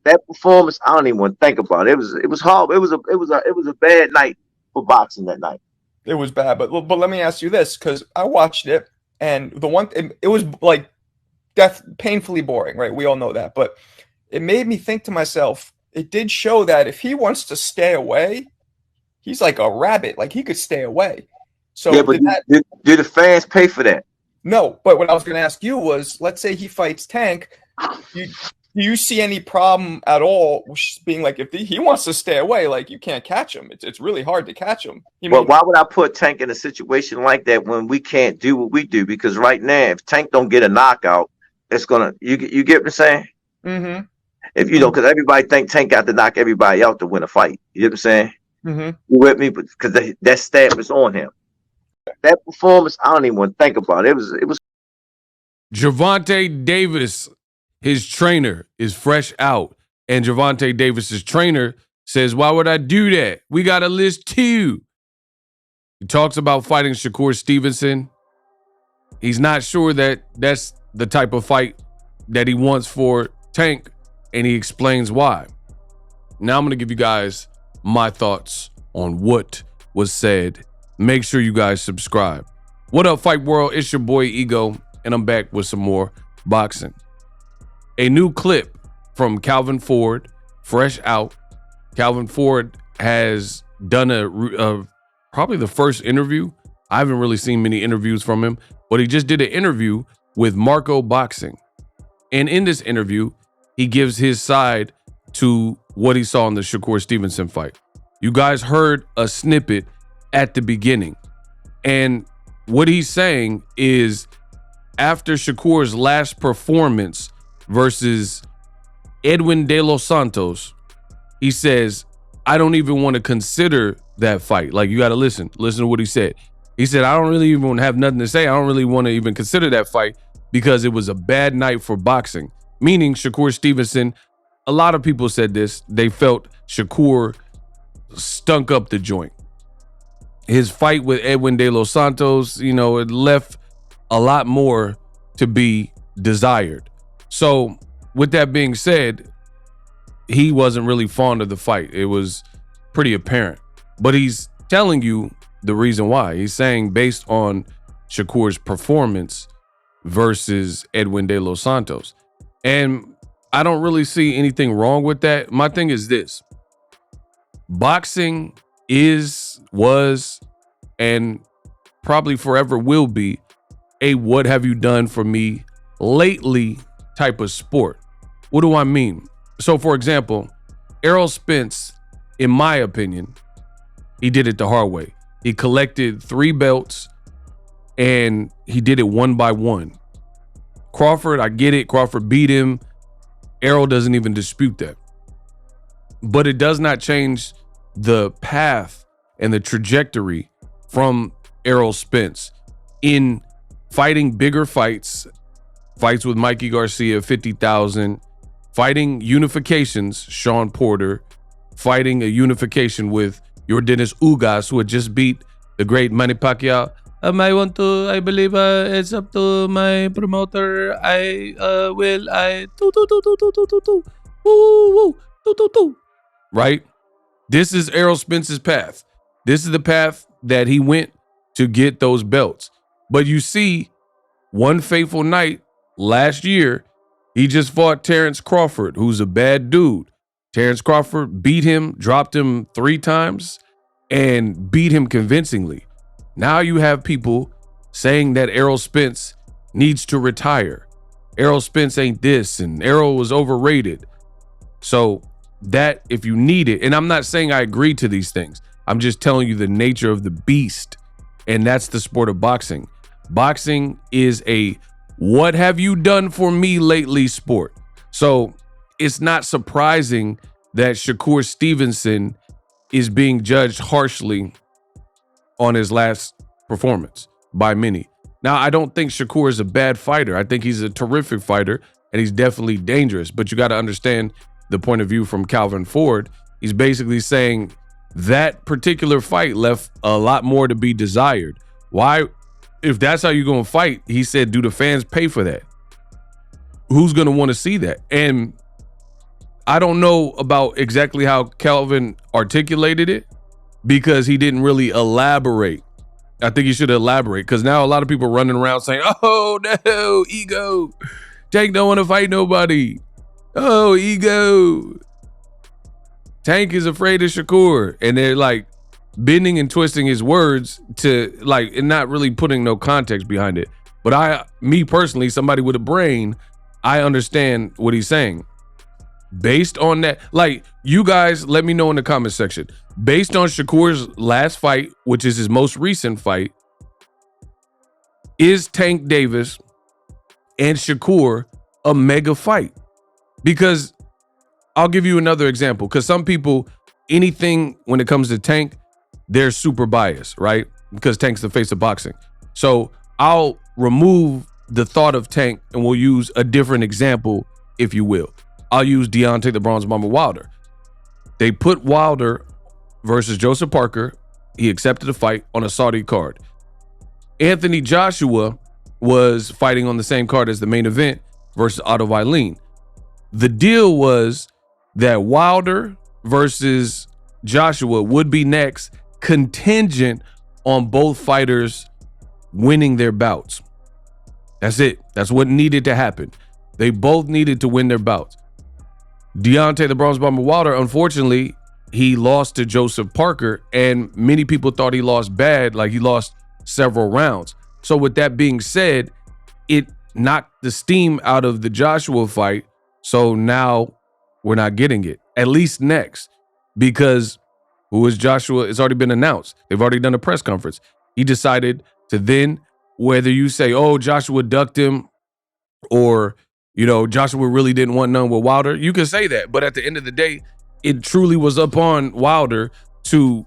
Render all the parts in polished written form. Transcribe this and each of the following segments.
that performance, I don't even want to think about it. It was hard. It was a bad night for boxing that night. It was bad, but let me ask you this, because I watched it, and it was like painfully boring, right? We all know that, but it made me think to myself. It did show that if he wants to stay away, he's like a rabbit. Like he could stay away. Yeah, So but did that? do the fans pay for that? No, but what I was going to ask you was, let's say he fights Tank. Do you see any problem at all being like, if he wants to stay away, like you can't catch him. It's really hard to catch him. Well, why would I put Tank in a situation like that when we can't do what we do? Because right now, if Tank don't get a knockout, it's gonna you get what I'm saying? Mm-hmm. If you know, because everybody think Tank got to knock everybody out to win a fight. You know what I'm saying? Mm-hmm. You with me? Because that stamp is on him. That performance, I don't even want to think about it. It was. Gervonta Davis, his trainer, is fresh out. And Gervonta Davis's trainer says, why would I do that? We got a list too. He talks about fighting Shakur Stevenson. He's not sure that that's the type of fight that he wants for Tank, and he explains why. Now I'm going to give you guys my thoughts on what was said. Make sure you guys subscribe. What up, Fight World? It's your boy Ego, and I'm back with some more boxing. A new clip from Calvin Ford, fresh out. Calvin Ford has done probably the first interview. I haven't really seen many interviews from him, but he just did an interview with Marco Boxing. And in this interview, he gives his side to what he saw in the Shakur Stevenson fight. You guys heard a snippet at the beginning. And what he's saying is, after Shakur's last performance versus Edwin De Los Santos, he says, I don't even want to consider that fight. Like, you got to listen to what he said. He said, I don't really even have nothing to say. I don't really want to even consider that fight because it was a bad night for boxing. Meaning Shakur Stevenson, a lot of people said this. They felt Shakur stunk up the joint. His fight with Edwin De Los Santos, it left a lot more to be desired. So with that being said, he wasn't really fond of the fight. It was pretty apparent. But he's telling you the reason why. He's saying based on Shakur's performance versus Edwin De Los Santos. And I don't really see anything wrong with that. My thing is this. Boxing was, and probably forever will be a what have you done for me lately type of sport. What do I mean? So, for example, Errol Spence, in my opinion, he did it the hard way. He collected 3 belts and he did it one by one. Crawford, I get it. Crawford beat him. Errol doesn't even dispute that. But it does not change the path and the trajectory from Errol Spence in fighting bigger fights with Mikey Garcia, 50,000, fighting unifications, Sean Porter, fighting a unification with your Dennis Ugas, who had just beat the great Manny Pacquiao. I believe it's up to my promoter. Right? This is Errol Spence's path. This is the path that he went to get those belts. But you see, one fateful night last year, he just fought Terrence Crawford, who's a bad dude. Terrence Crawford beat him, dropped him 3 times, and beat him convincingly. Now you have people saying that Errol Spence needs to retire. Errol Spence ain't this, and Errol was overrated. So that, if you need it, and I'm not saying I agree to these things, I'm just telling you the nature of the beast, and that's the sport of boxing. Boxing is a what have you done for me lately sport. So it's not surprising that Shakur Stevenson is being judged harshly on his last performance by many. Now, I don't think Shakur is a bad fighter. I think he's a terrific fighter, and he's definitely dangerous. But you got to understand the point of view from Calvin Ford. He's basically saying that particular fight left a lot more to be desired. Why? If that's how you're going to fight, he said, do the fans pay for that? Who's going to want to see that? And I don't know about exactly how Calvin articulated it because he didn't really elaborate. I think he should elaborate because now a lot of people are running around saying, oh, no, ego. Tank don't want to fight nobody. Oh, ego. Tank is afraid of Shakur. And they're like bending and twisting his words to like, and not really putting no context behind it. But me personally, somebody with a brain, I understand what he's saying. Based on that, like, you guys, let me know in the comment section. Based on Shakur's last fight, which is his most recent fight, is Tank Davis and Shakur a mega fight? Because I'll give you another example. Because some people, anything when it comes to Tank, they're super biased, right? Because Tank's the face of boxing. So I'll remove the thought of Tank and we'll use a different example, if you will. I'll use Deontay the Bronze Bomber Wilder. They put Wilder versus Joseph Parker. He accepted the fight on a Saudi card. Anthony Joshua was fighting on the same card as the main event versus Otto Wallin. The deal was that Wilder versus Joshua would be next, contingent on both fighters winning their bouts. That's it. That's what needed to happen. They both needed to win their bouts. Deontay the Bronze Bomber Wilder, unfortunately, he lost to Joseph Parker, and many people thought he lost bad, like he lost several rounds. So with that being said, it knocked the steam out of the Joshua fight. So now we're not getting it, at least next, because who is Joshua? It's already been announced. They've already done a press conference. He decided to then, whether you say, oh, Joshua ducked him, or Joshua really didn't want none with Wilder. You can say that, but at the end of the day, it truly was upon Wilder to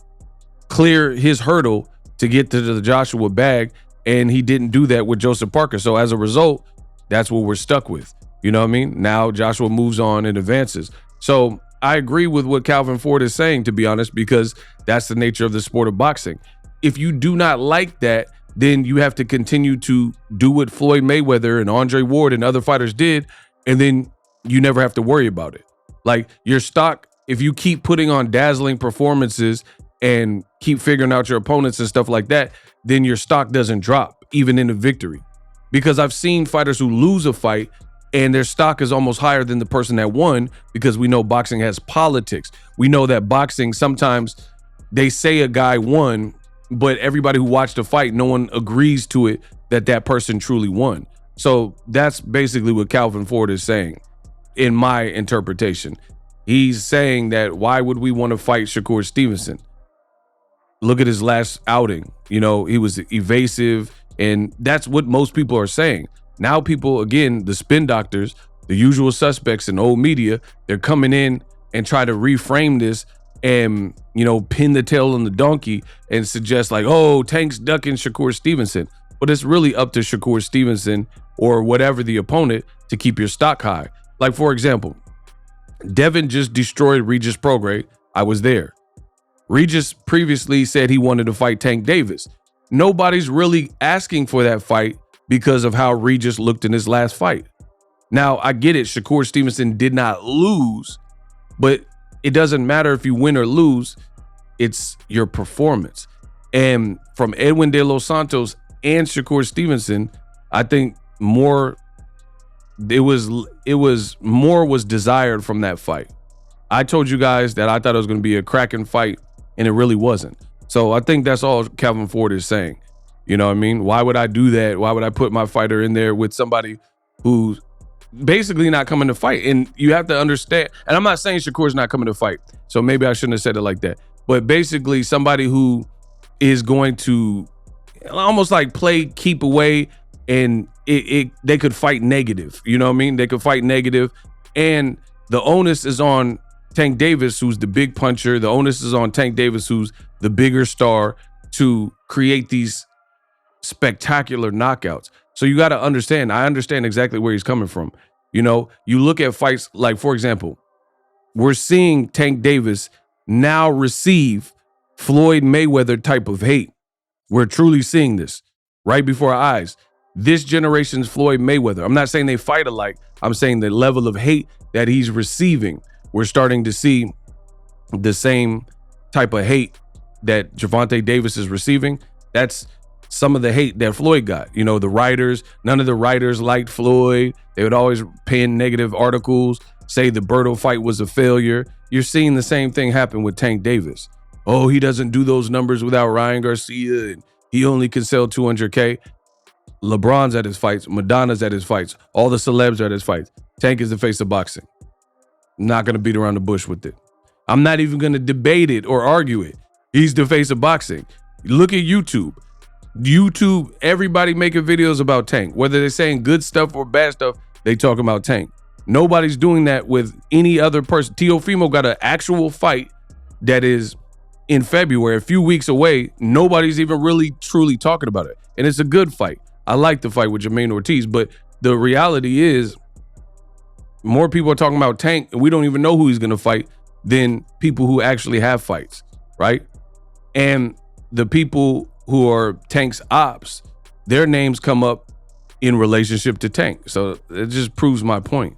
clear his hurdle to get to the Joshua bag, and he didn't do that with Joseph Parker. So as a result, that's what we're stuck with. You know what I mean? Now Joshua moves on and advances. So I agree with what Calvin Ford is saying, to be honest, because that's the nature of the sport of boxing. If you do not like that, then you have to continue to do what Floyd Mayweather and Andre Ward and other fighters did, and then you never have to worry about it. Like your stock, if you keep putting on dazzling performances and keep figuring out your opponents and stuff like that, then your stock doesn't drop, even in a victory. Because I've seen fighters who lose a fight and their stock is almost higher than the person that won, because we know boxing has politics. We know that boxing, sometimes they say a guy won, but everybody who watched the fight, no one agrees to it that that person truly won. So that's basically what Calvin Ford is saying, in my interpretation. He's saying that why would we want to fight Shakur Stevenson? Look at his last outing. He was evasive, and that's what most people are saying. Now people, again, the spin doctors, the usual suspects in old media, they're coming in and try to reframe this and, pin the tail on the donkey and suggest like, oh, Tank's ducking Shakur Stevenson. But it's really up to Shakur Stevenson or whatever the opponent to keep your stock high. Like, for example, Devin just destroyed Regis Prograis. I was there. Regis previously said he wanted to fight Tank Davis. Nobody's really asking for that fight because of how Regis looked in his last fight. Now, I get it. Shakur Stevenson did not lose, but it doesn't matter if you win or lose. It's your performance. And from Edwin De Los Santos and Shakur Stevenson, I think more was desired from that fight. I told you guys that I thought it was going to be a cracking fight, and it really wasn't. So I think that's all Calvin Ford is saying. You know what I mean? Why would I do that? Why would I put my fighter in there with somebody who's basically not coming to fight? And you have to understand, and I'm not saying Shakur's not coming to fight, so maybe I shouldn't have said it like that. But basically somebody who is going to almost like play keep away, and they could fight negative. You know what I mean? They could fight negative, and the onus is on Tank Davis, who's the big puncher. The onus is on Tank Davis, who's the bigger star, to create these spectacular knockouts. So you got to understand, I understand exactly where he's coming from. You look at fights like, for example, we're seeing Tank Davis now receive Floyd Mayweather type of hate. We're truly seeing this right before our eyes. This generation's Floyd Mayweather. I'm not saying they fight alike. I'm saying the level of hate that he's receiving. we're starting to see the same type of hate that Gervonta Davis is receiving. That's some of the hate that Floyd got. You know, the writers, none of the writers liked Floyd. They would always pen negative articles, say the Berto fight was a failure. You're seeing the same thing happen with Tank Davis. Oh, he doesn't do those numbers without Ryan Garcia, and he only can sell 200K. LeBron's at his fights, Madonna's at his fights, all the celebs are at his fights. Tank is the face of boxing. I'm not going to beat around the bush with it. I'm not even going to debate it or argue it. He's the face of boxing. Look at YouTube. YouTube, everybody making videos about Tank. Whether they're saying good stuff or bad stuff, they talking about Tank. Nobody's doing that with any other person. Teofimo got an actual fight that is in February, a few weeks away. Nobody's even really truly talking about it. And it's a good fight. I like the fight with Jermaine Ortiz, but the reality is more people are talking about Tank and we don't even know who he's going to fight than people who actually have fights, right? And the people who are Tank's ops, their names come up in relationship to Tank. So it just proves my point.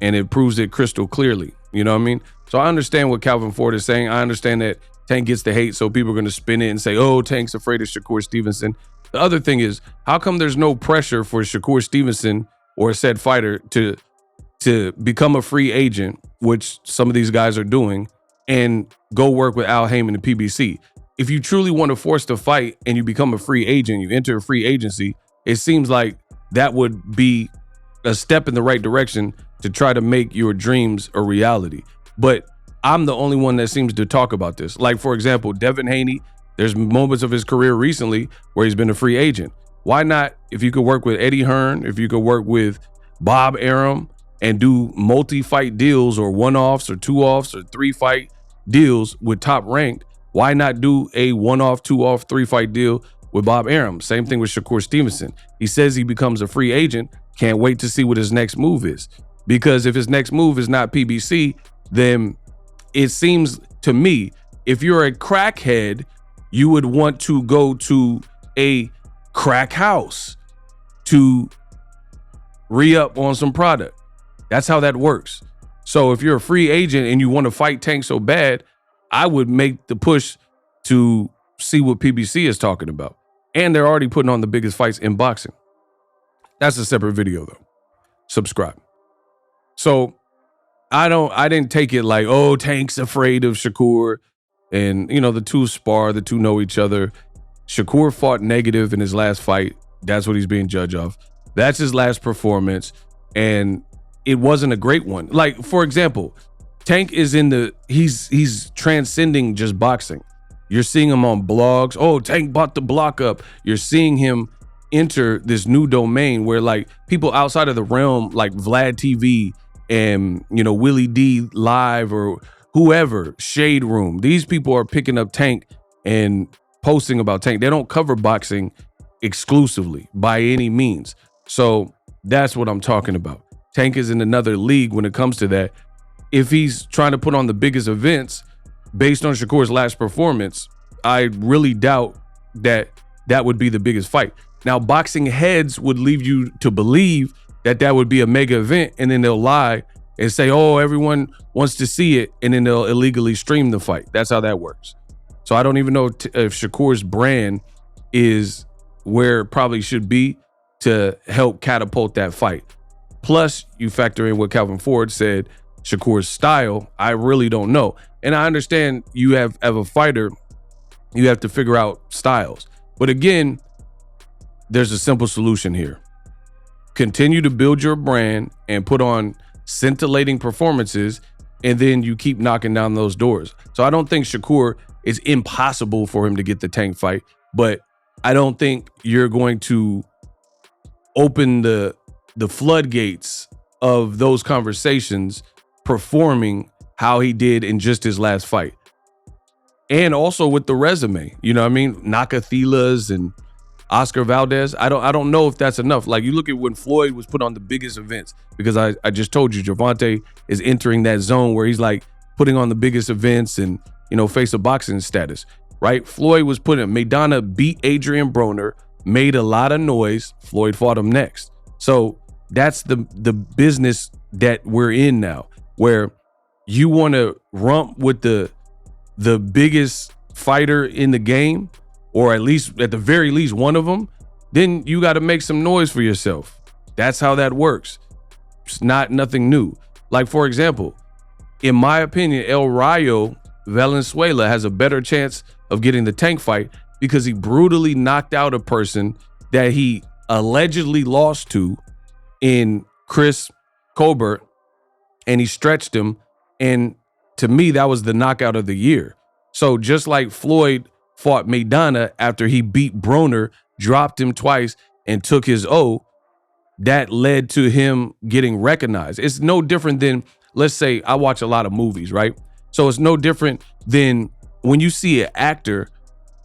And it proves it crystal clearly. You know what I mean? So I understand what Calvin Ford is saying. I understand that Tank gets the hate, so people are going to spin it and say, oh, Tank's afraid of Shakur Stevenson. The other thing is, how come there's no pressure for Shakur Stevenson or a said fighter to become a free agent, which some of these guys are doing, and go work with Al Heyman and PBC? If you truly want to force the fight and you become a free agent, you enter a free agency, it seems like that would be a step in the right direction to try to make your dreams a reality. But I'm the only one that seems to talk about this. Like, for example, Devin Haney, there's moments of his career recently where he's been a free agent. Why not, if you could work with Eddie Hearn, if you could work with Bob Arum and do multi-fight deals or one-offs or two-offs or three-fight deals with Top Ranked, why not do a one-off, two-off, three-fight deal with Bob Arum? Same thing with Shakur Stevenson. He says he becomes a free agent. Can't wait to see what his next move is. Because if his next move is not PBC, then it seems to me, if you're a crackhead, you would want to go to a crack house to re-up on some product. That's how that works. So if you're a free agent and you want to fight Tank so bad, I would make the push to see what PBC is talking about. And they're already putting on the biggest fights in boxing. That's a separate video though. Subscribe. So I didn't take it like, oh, Tank's afraid of Shakur. And, you know, the two spar, the two know each other. Shakur fought negative in his last fight. That's what he's being judged of. That's his last performance. And it wasn't a great one. Like, for example, Tank is he's transcending just boxing. You're seeing him on blogs. Oh, Tank bought the block up. You're seeing him enter this new domain where, like, people outside of the realm, like Vlad TV and, you know, Willie D Live or whoever, Shade Room, these people are picking up Tank and posting about Tank. They don't cover boxing exclusively by any means. So that's what I'm talking about. Tank is in another league when it comes to that. If he's trying to put on the biggest events based on Shakur's last performance, I really doubt that that would be the biggest fight. Now, boxing heads would leave you to believe that that would be a mega event, and then they'll lie and say, oh, everyone wants to see it, and then they'll illegally stream the fight. That's how that works. So I don't even know if Shakur's brand is where it probably should be to help catapult that fight. Plus, you factor in what Calvin Ford said, Shakur's style, I really don't know. And I understand you have, as a fighter, you have to figure out styles. But again, there's a simple solution here. Continue to build your brand and put on scintillating performances, and then you keep knocking down those doors. So I don't think Shakur, it's impossible for him to get the Tank fight, but I don't think you're going to open the floodgates of those conversations performing how he did in just his last fight. And also with the resume, you know what I mean? Nakathilas and Oscar Valdez. I don't know if that's enough. Like, you look at when Floyd was put on the biggest events, because I just told you Gervonta is entering that zone where he's like putting on the biggest events and, you know, face of boxing status, right? Floyd was put in, Maidana beat Adrian Broner, made a lot of noise. Floyd fought him next. So that's the business that we're in now, where you want to rump with the biggest fighter in the game, or at the very least one of them, then you got to make some noise for yourself. That's how that works. It's nothing new. Like, for example, in my opinion, El Rayo Valenzuela has a better chance of getting the Tank fight because he brutally knocked out a person that he allegedly lost to in Chris Colbert, and he stretched him. And to me, that was the knockout of the year. So just like Floyd fought Maidana after he beat Broner, dropped him twice, and took his O, that led to him getting recognized. It's no different than, let's say, I watch a lot of movies, right? So it's no different than when you see an actor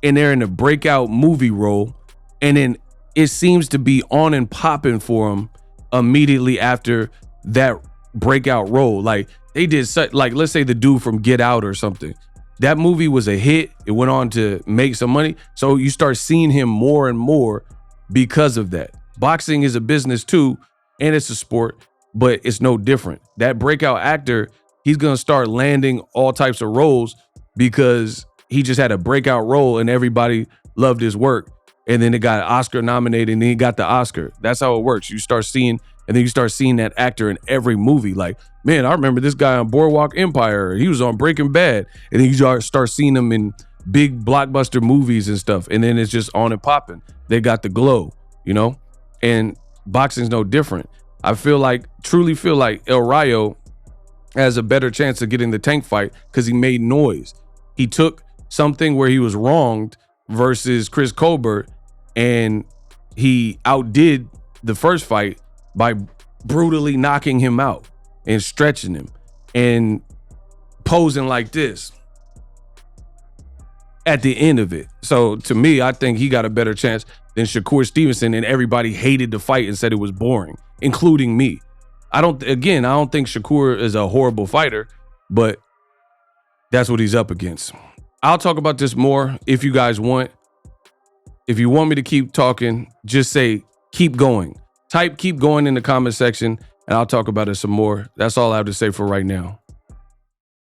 and they're in a breakout movie role, and then it seems to be on and popping for them immediately after that breakout role. Like they did such, like, let's say the dude from Get Out or something. That movie was a hit. It went on to make some money. So you start seeing him more and more because of that. Boxing is a business too, and it's a sport, but it's no different. That breakout actor, he's going to start landing all types of roles because he just had a breakout role and everybody loved his work. And then it got Oscar nominated and then he got the Oscar. That's how it works. You start seeing, and then you start seeing that actor in every movie. Like, man, I remember this guy on Boardwalk Empire. He was on Breaking Bad. And then you start seeing him in big blockbuster movies and stuff. And then it's just on and popping. They got the glow, you know? And boxing's no different. I truly feel like El Rayo has a better chance of getting the Tank fight because he made noise. He took something where he was wronged versus Chris Colbert, and he outdid the first fight by brutally knocking him out and stretching him and posing like this at the end of it. So to me, I think he got a better chance than Shakur Stevenson, and everybody hated the fight and said it was boring, including me. I don't think Shakur is a horrible fighter, but that's what he's up against. I'll talk about this more if you guys want. If you want me to keep talking, just say keep going. Type keep going in the comment section and I'll talk about it some more. That's all I have to say for right now.